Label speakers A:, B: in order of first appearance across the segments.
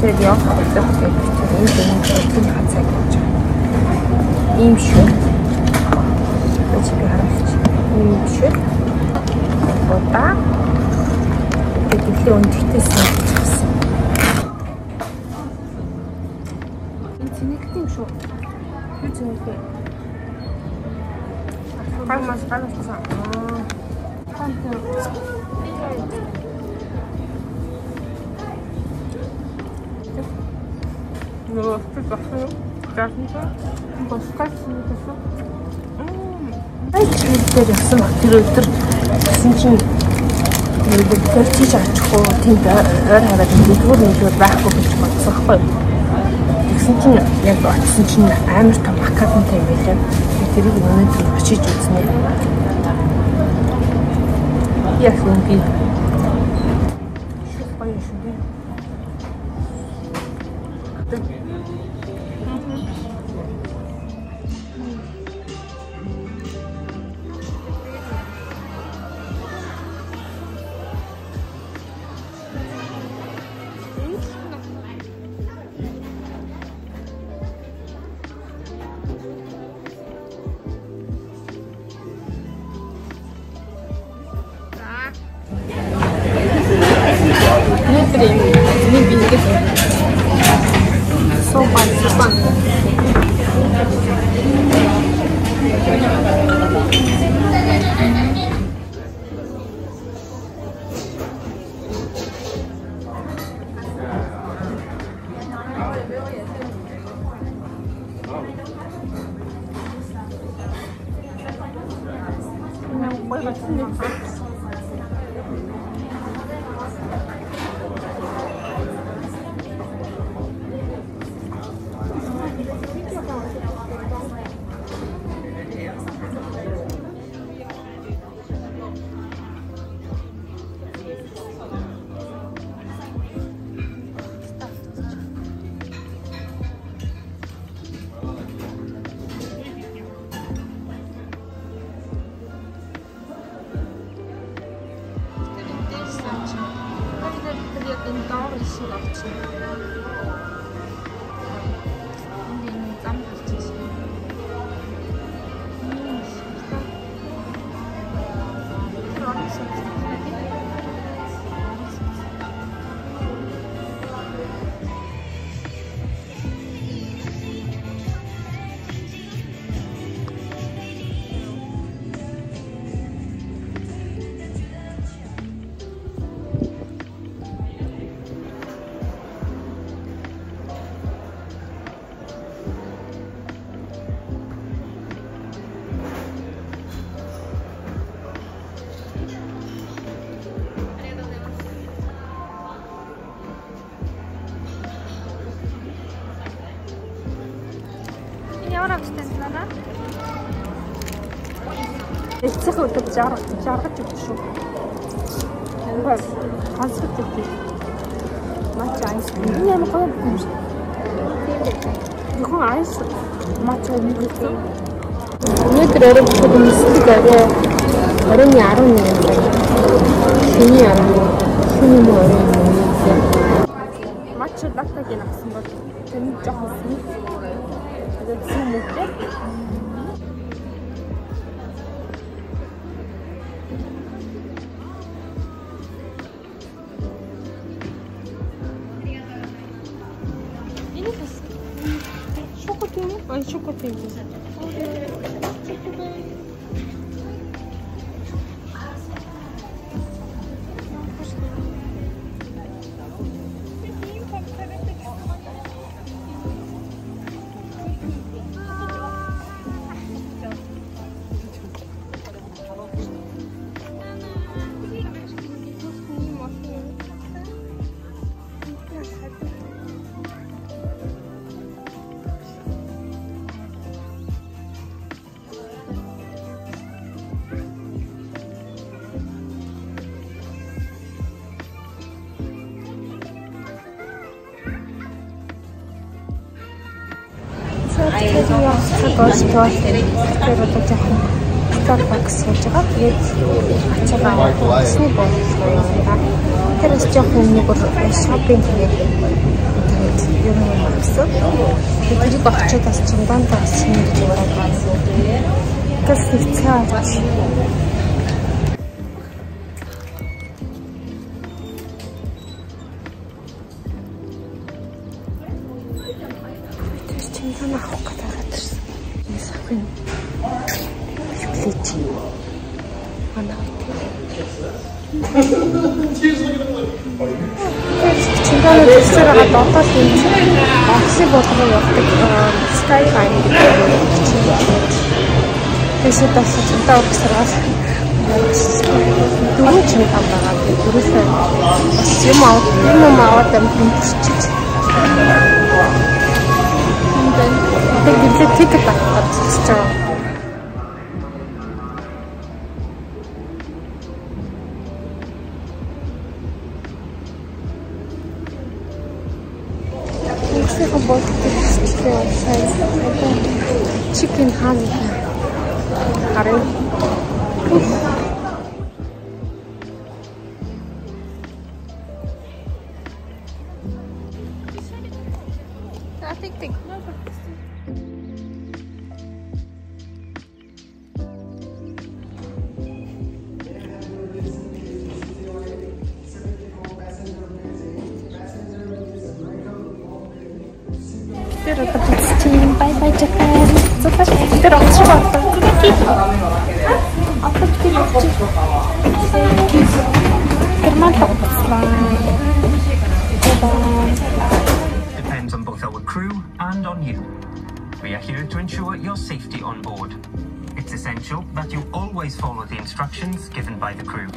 A: Тэгээд явах гэдэг энэ дэмжлэг хацаа гэж байна. Ийм шүү. Өчиг харамч. Ийм шүү. Удаа. Тэгээд өндөртөөс авчихсан. Энэ цэнэгтэй юм шүү. Юу цэнэгтэй? Хамаас галсан. Ну, ты пошел. Кажется, баскетбол пошел. Тэр ясан баг тэр өдөр гэсэн чинь тэр чиж ачихгүй тэнд ойр хараад нэгдүгээр байхгүй гэж бодсон хгүй. Тэгсэн чинь яг очсон чинь амар том академтай юм байлаа. Тэрийг өнөөдөр очиж үзнэ. Яг үнгүй. Шууд гоё шүү дээ. Эцэг өдөр жаргаж өгч шүү. Ингээд хансгаж өгч. Мач айс. Энэ ямар гоё юм шиг. Зөвхөн айс мач өнгөтэй. Өнөөдөр өрөвчөд нисдэг оройн 11 байна. Шүний 11. Шүний мөрөө. Мач лактагийн авсан бол тэнэг жоохон сүм. Тэгээд сүм үгүй. Ой, чокотинки. Starbucks сууж байгаа. Тэгээд ачаагаа усны боолтой юм да. Тэрс жоохон нэг шопинг хийгээд юм гэсэн. Тэгээд багчаа бас чандан тас хийж байгаа. Гэс хэцээч. Тэр чандан авах гэдэг байсан. Энэ сахын плеч. Анаа. Чандан төсөр хагаад одоо тийм Окси болгоо явдаг Skyline гэдэг чинь. Тэсээ тасч удаа урагсараад дөрөв чинь там байгаа. Дөрөвсөө бас юм аваад амжилтчиж. Тэгээд тикет аваад зогсож байгаа. Chicken honey. Curry. Think. Bye bye Japan. Тэр очиж байна.
B: Depends on both our crew and on you. We are here to ensure your safety on board. It's essential that you always follow the instructions given by the crew.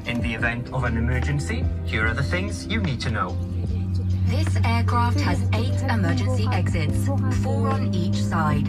B: In the event of an emergency, here are the things you need to know.
C: This aircraft has 8 emergency exits, 4 on each side.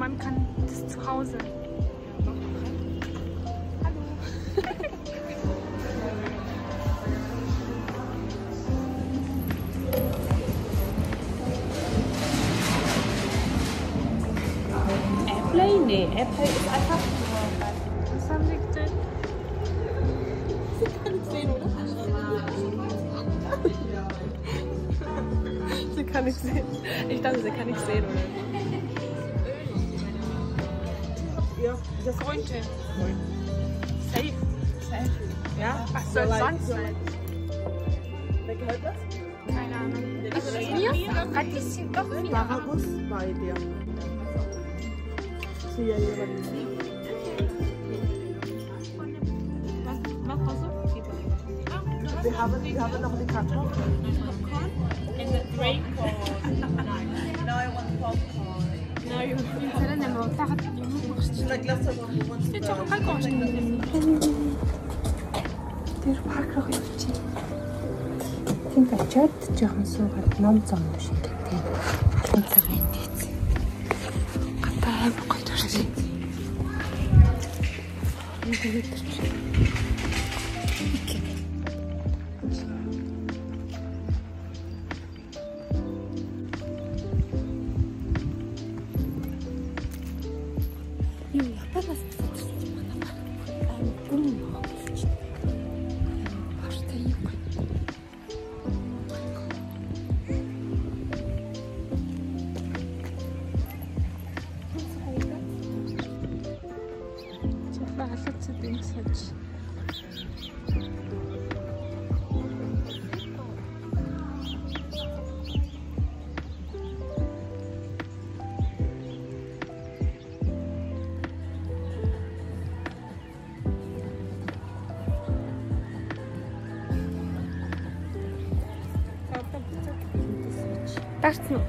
C: Man kann das zu Hause. Hallo. Airplay? Nee, Airplay ist einfach. Was haben Sie gesehen? Sie kann nicht sehen, oder? Sie kann nicht sehen. Ich dachte, sie kann nicht sehen, oder? Ja, das Freunde. Safe. Safe. Ja, was soll sonst sein? Wer gehört das? Keine Ahnung. Ist das mir? Hat die sie doch mir? Marabus bei dir. Sie ja jemand. Was brauchst du? Wir haben noch die Kartoffeln. Popcorn? And the drink or... No, I want popcorn.
A: Тэр парк руу явчих. Тэнд очиод жоохон суугаад ном зам шиг тийм. Алан цагаан дэц. Гатаа амар гоё дуртай. That's not